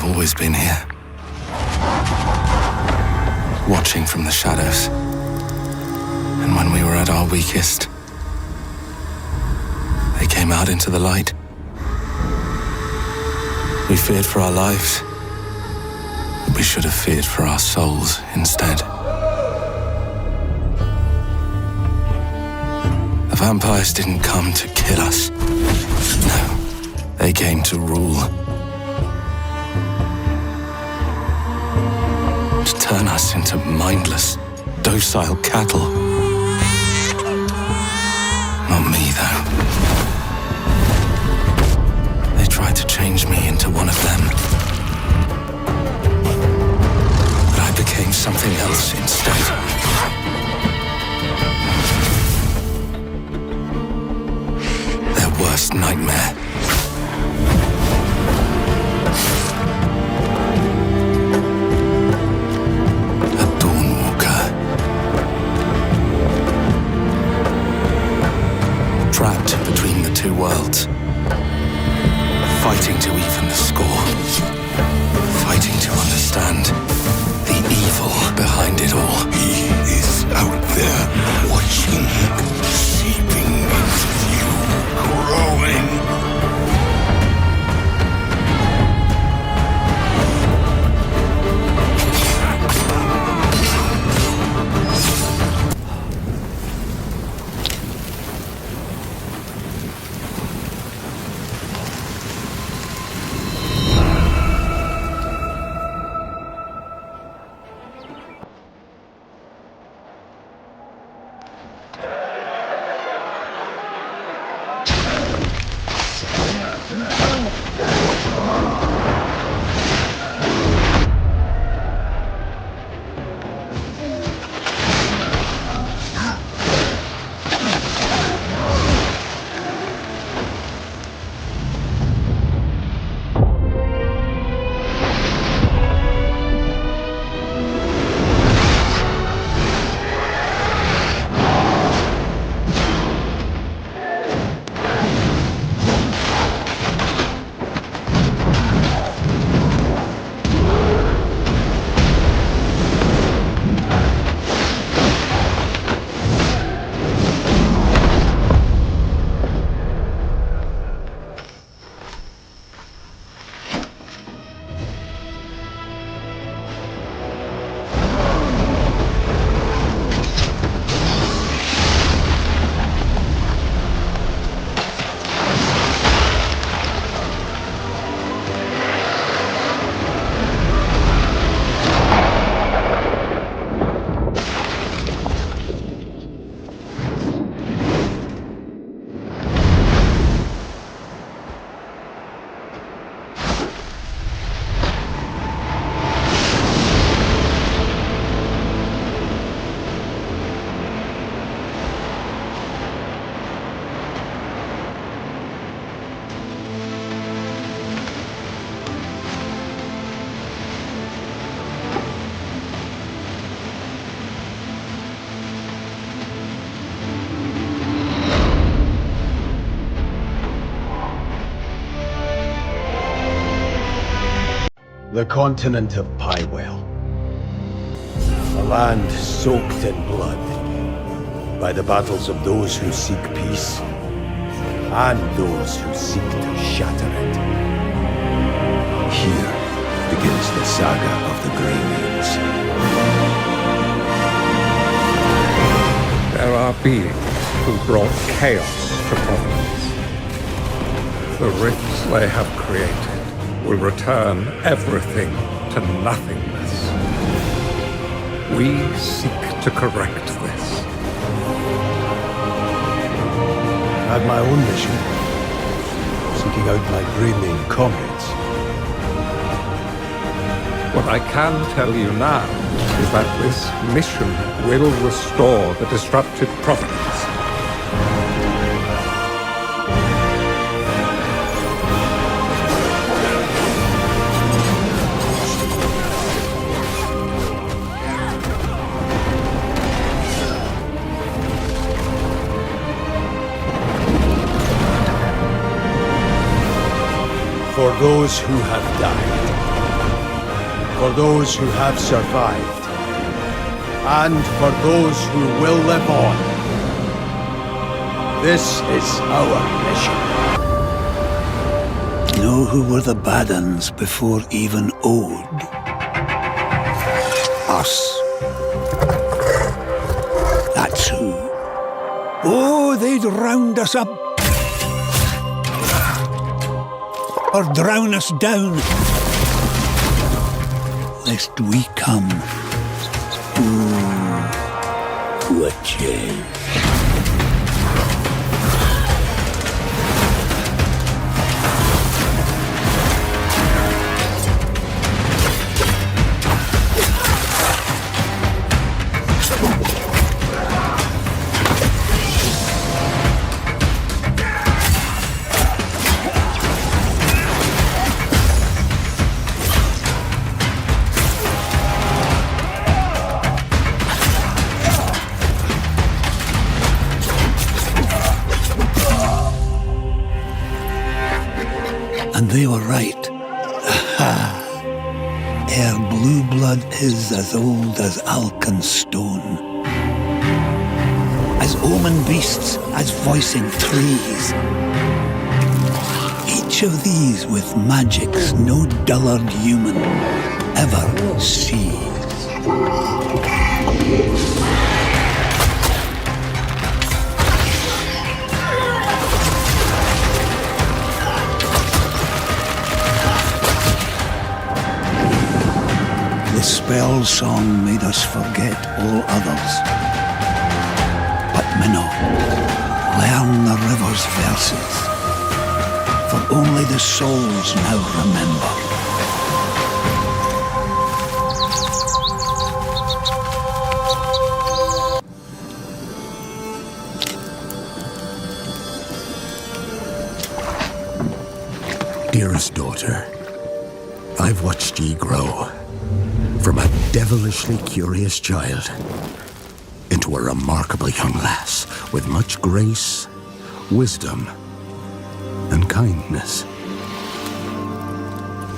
They've always been here. Watching from the shadows. And when we were at our weakest, they came out into the light. We feared for our lives, but we should have feared for our souls instead. The vampires didn't come to kill us. No, they came to rule. To turn us into mindless, docile cattle. Not me, though. They tried to change me into one of them. But I became something else instead. Their worst nightmare. A Dawnwalker. Trapped between the two worlds. Fighting to even the score. Fighting to understand the evil behind it all. He is out there, watching, seeping into you, growing. The continent of Pywell. A land soaked in blood by the battles of those who seek peace and those who seek to shatter it. Here begins the saga of the Greymanes. There are beings who brought chaos to Providence. The rifts they have created will return everything to nothingness. We seek to correct this. I had my own mission, seeking out my Greymane comrades. What I can tell you now is that this mission will restore the disrupted Providence. For those who have died, for those who have survived, and for those who will live on. This is our mission. Know who were the bad uns before even Ode? Us. That's who. Oh, they'd round us up. Or drown us down. Lest we come. Ooh, what change. And they were right. Aha! Ere blue blood is as old as Alkenstone. As omen beasts, as voicing trees. Each of these with magics no dullard human ever sees. The spell song made us forget all others. But Minnow, learn the river's verses, for only the souls now remember. Dearest daughter, I've watched ye grow. From a devilishly curious child into a remarkable young lass with much grace, wisdom, and kindness.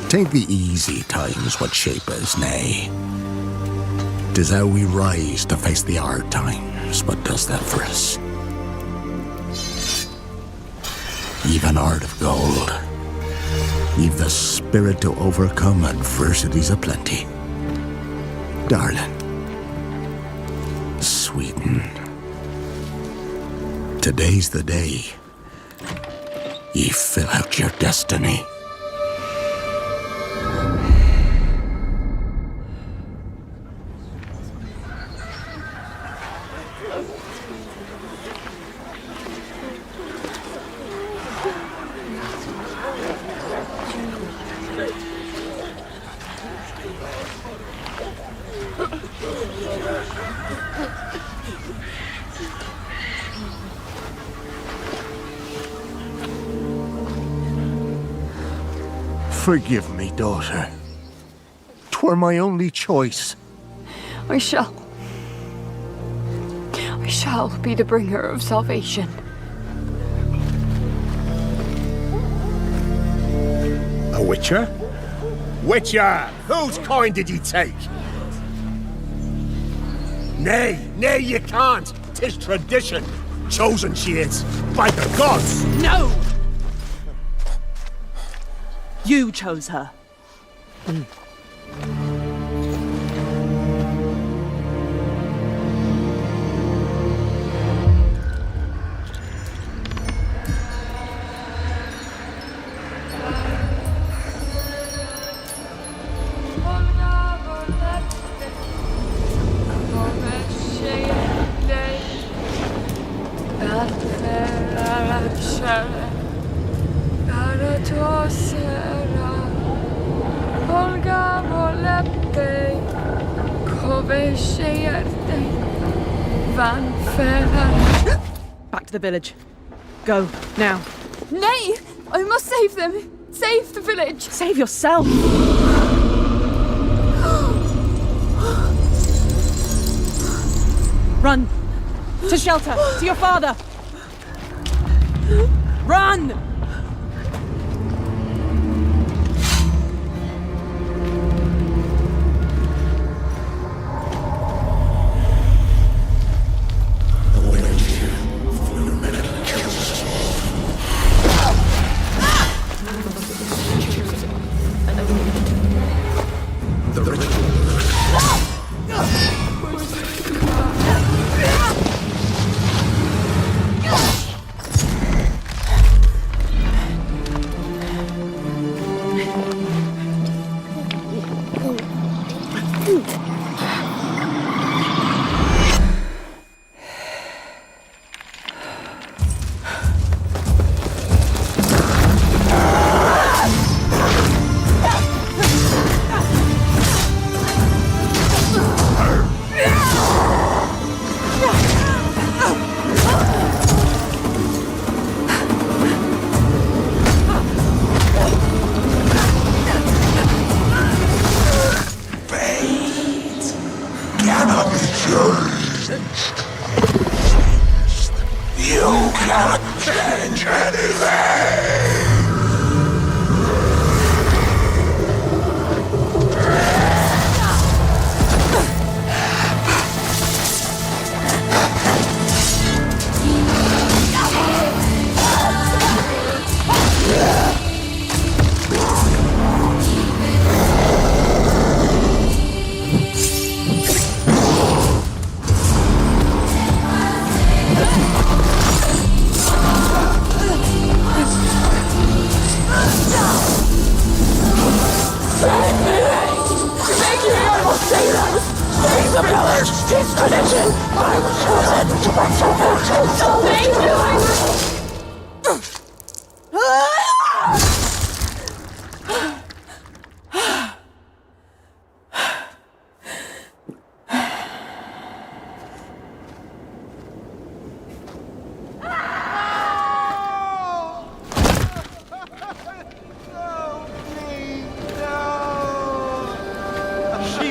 Tain't the easy times what shape us, nay. 'Tis how we rise to face the hard times what does that for us. Ye've an heart of gold. Ye've the spirit to overcome adversities aplenty. Darling, sweeten. Today's the day ye fill out your destiny. Forgive me, daughter. 'Twere my only choice. I shall be the bringer of salvation. A witcher? Witcher! Whose coin did ye take? Nay, you can't. 'Tis tradition. Chosen she is, by the gods! No! You chose her. Back to the village. Go, now. Nay! I must save them! Save the village! Save yourself! Run! To shelter! To your father! Run! She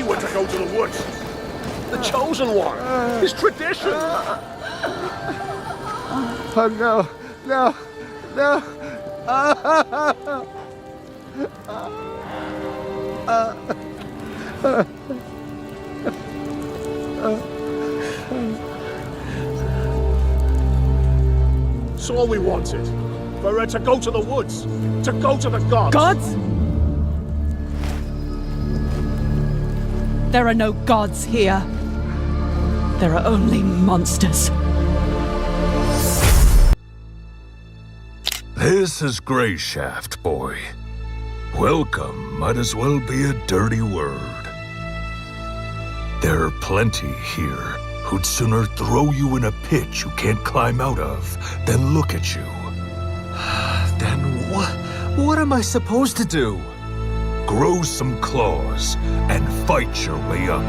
went to go to the woods. The chosen one. His tradition. Oh no, no, no. It's all we wanted. For her to go to the woods. To go to the gods. Gods? There are no gods here. There are only monsters. This is Greyshaft, boy. Welcome might as well be a dirty word. There are plenty here who'd sooner throw you in a pit you can't climb out of than look at you. Then what am I supposed to do? Grow some claws and fight your way up.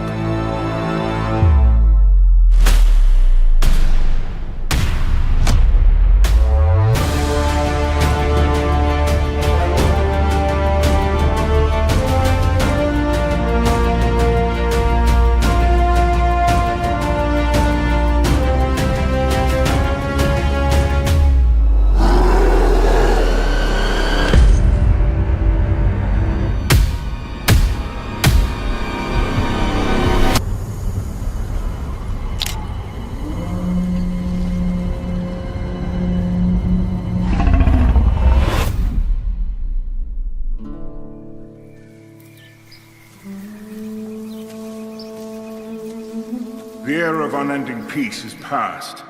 The era of unending peace is past.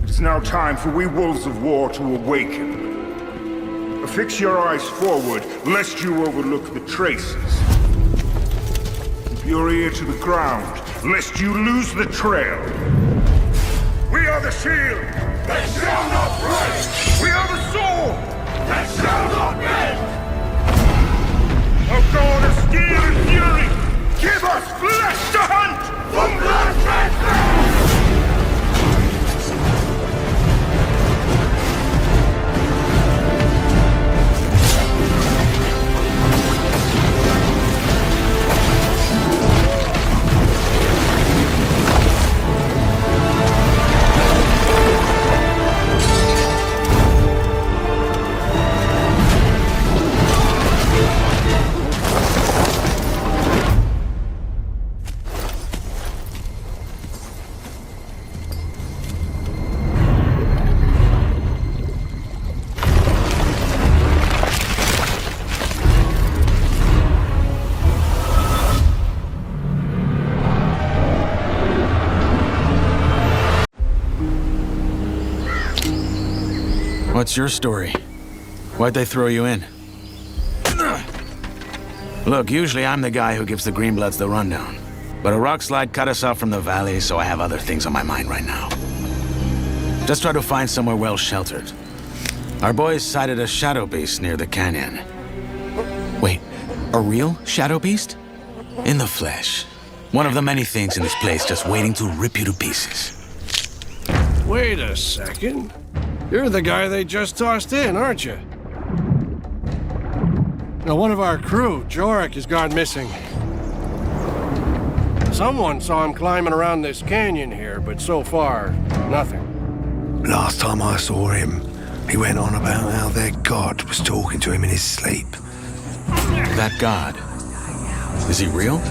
It is now time for we wolves of war to awaken. Affix your eyes forward, lest you overlook the traces. Keep your ear to the ground, lest you lose the trail. We are the shield that shall not break! We are the sword that shall not bend! O God of steel and fury, give us flesh to hunt! For blood transfer! What's your story? Why'd they throw you in? Look, usually I'm the guy who gives the Greenbloods the rundown. But a rock slide cut us off from the valley, so I have other things on my mind right now. Just try to find somewhere well sheltered. Our boys sighted a shadow beast near the canyon. Wait, a real shadow beast? In the flesh. One of the many things in this place just waiting to rip you to pieces. Wait a second. You're the guy they just tossed in, aren't you? Now, one of our crew, Jorik, has gone missing. Someone saw him climbing around this canyon here, but so far, nothing. Last time I saw him, he went on about how their god was talking to him in his sleep. That god? Is he real?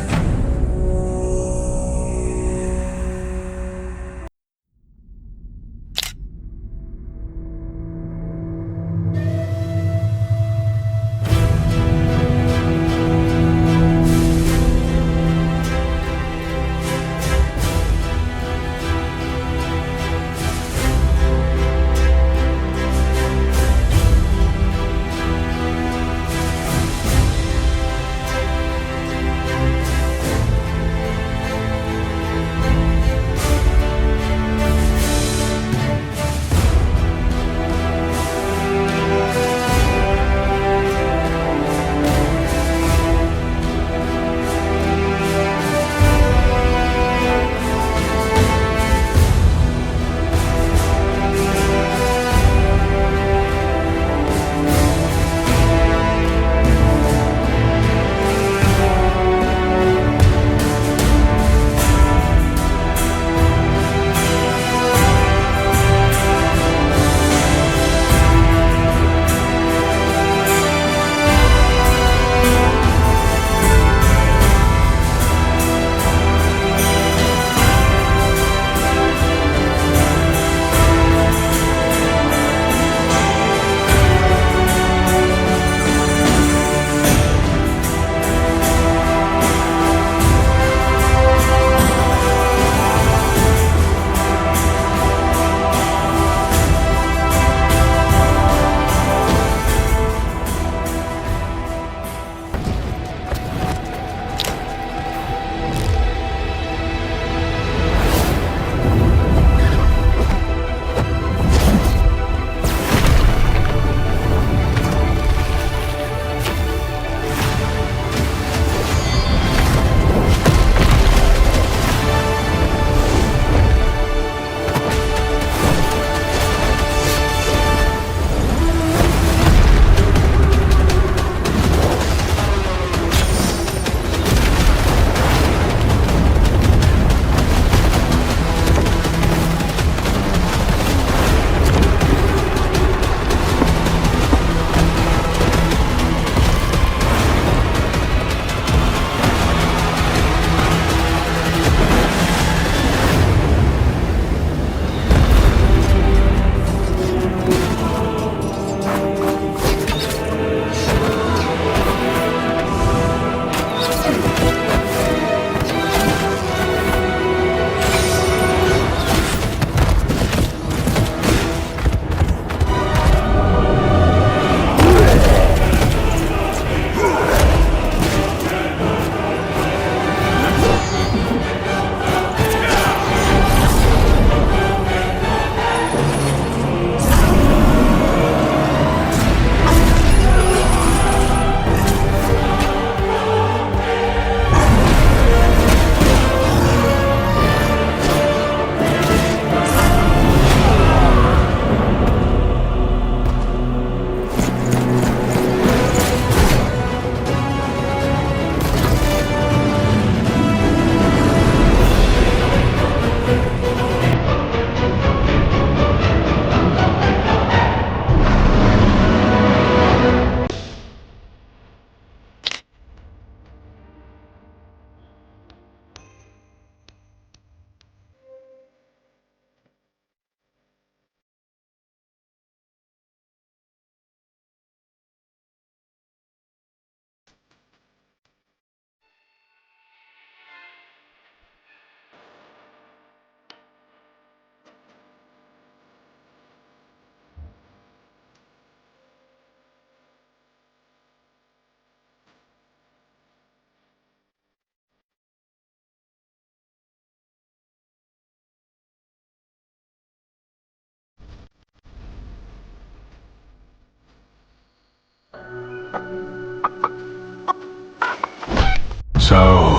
So,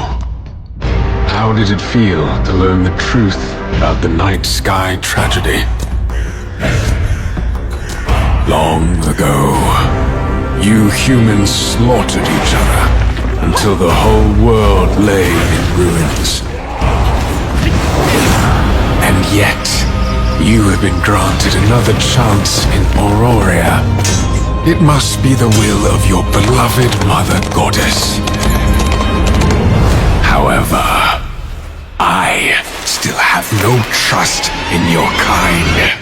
how did it feel to learn the truth about the night sky tragedy? Long ago, you humans slaughtered each other until the whole world lay in ruins. And yet, you have been granted another chance in Auroria. It must be the will of your beloved Mother Goddess. However, I still have no trust in your kind.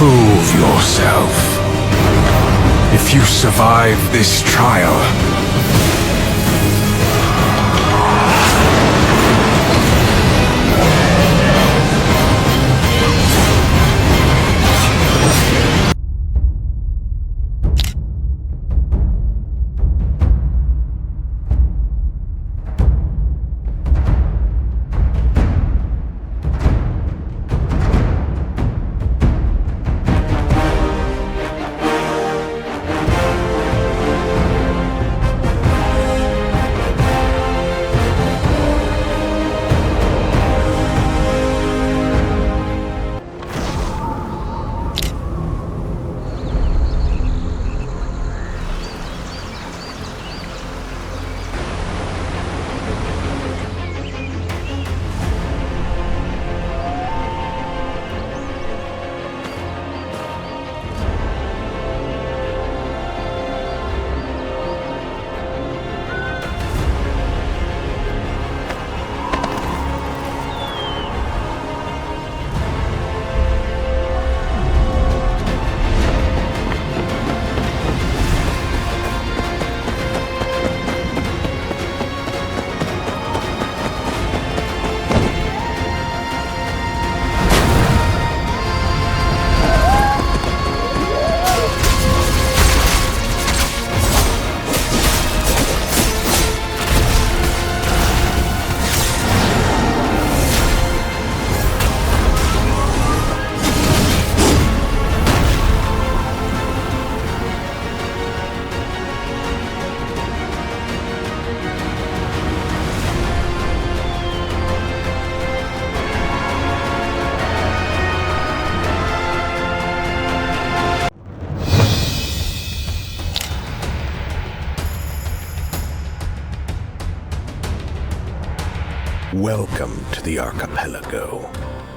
Prove yourself. If you survive this trial, welcome to the archipelago,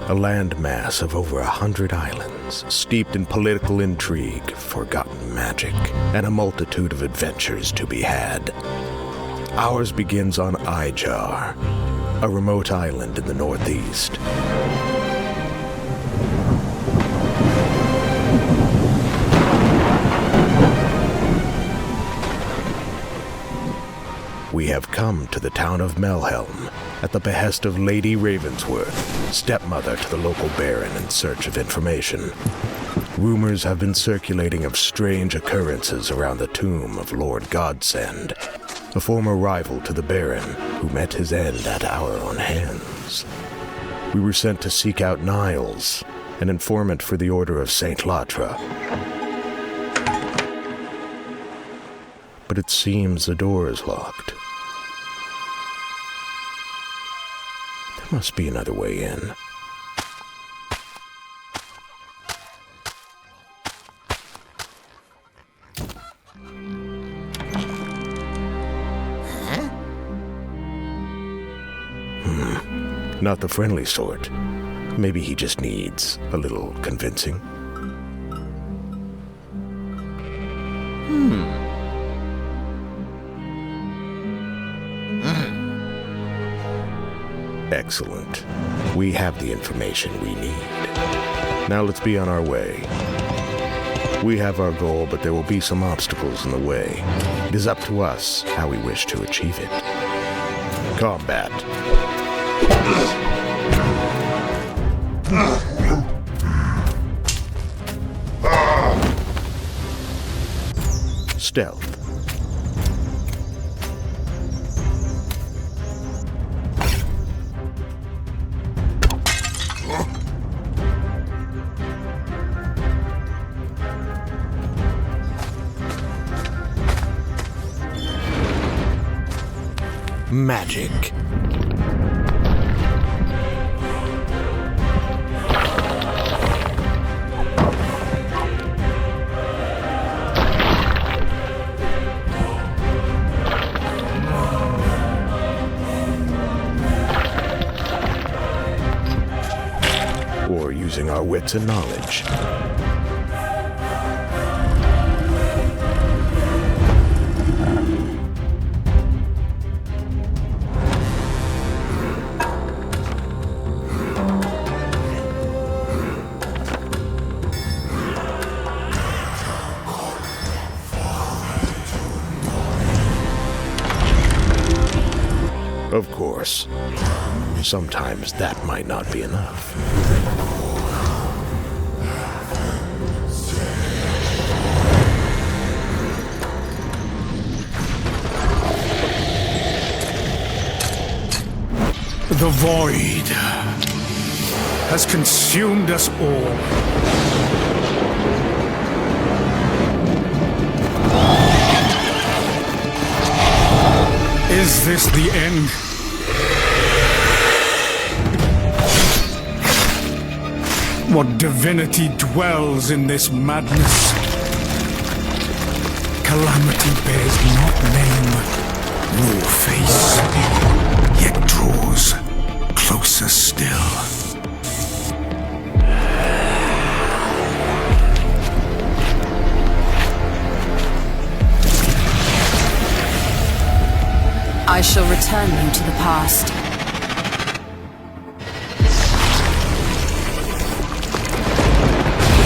a landmass of over 100 islands, steeped in political intrigue, forgotten magic, and a multitude of adventures to be had. Ours begins on Ijar, a remote island in the northeast. We have come to the town of Melhelm, at the behest of Lady Ravensworth, stepmother to the local baron in search of information. Rumors have been circulating of strange occurrences around the tomb of Lord Godsend, a former rival to the baron who met his end at our own hands. We were sent to seek out Niles, an informant for the Order of St. Latra. But it seems the door is locked. There must be another way in. Not the friendly sort. Maybe he just needs a little convincing. Excellent. We have the information we need. Now let's be on our way. We have our goal, but there will be some obstacles in the way. It is up to us how we wish to achieve it. Combat. Stealth. Magic. Or using our wits and knowledge. Of course, sometimes that might not be enough. The void has consumed us all. Is this the end? What divinity dwells in this madness? Calamity bears not name nor face, yet draws closer still. I shall return you to the past.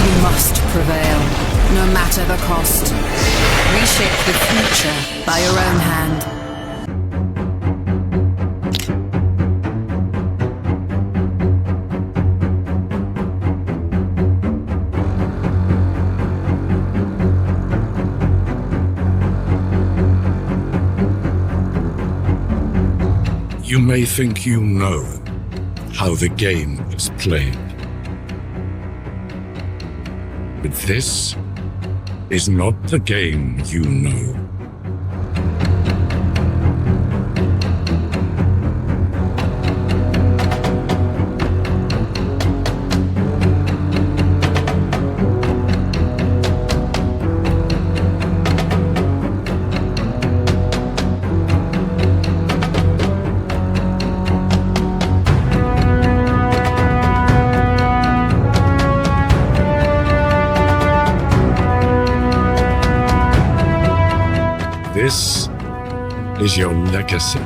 You must prevail, no matter the cost. Reshape the future by your own hand. You may think you know how the game is played. But this is not the game you know. This is your legacy.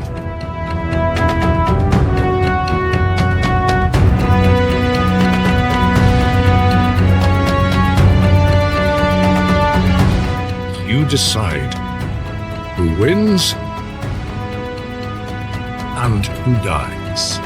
You decide who wins and who dies.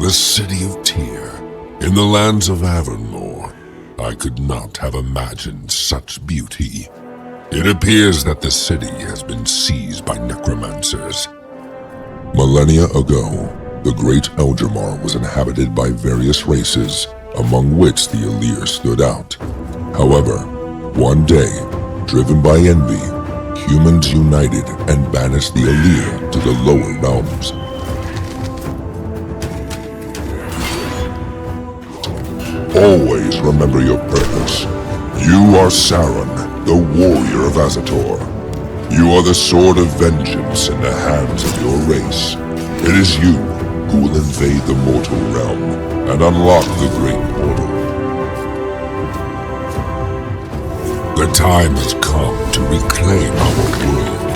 The city of Tyr, in the lands of Avonlore. I could not have imagined such beauty. It appears that the city has been seized by necromancers. Millennia ago, the great Eldrimar was inhabited by various races, among which the Ymir stood out. However, one day, Driven by envy, humans united and banished the Elir to the lower realms. Always remember your purpose. You are Sauron, the warrior of Azator. You are the sword of vengeance in the hands of your race. It is you who will invade the mortal realm and unlock the great portal. The time has come to reclaim our world.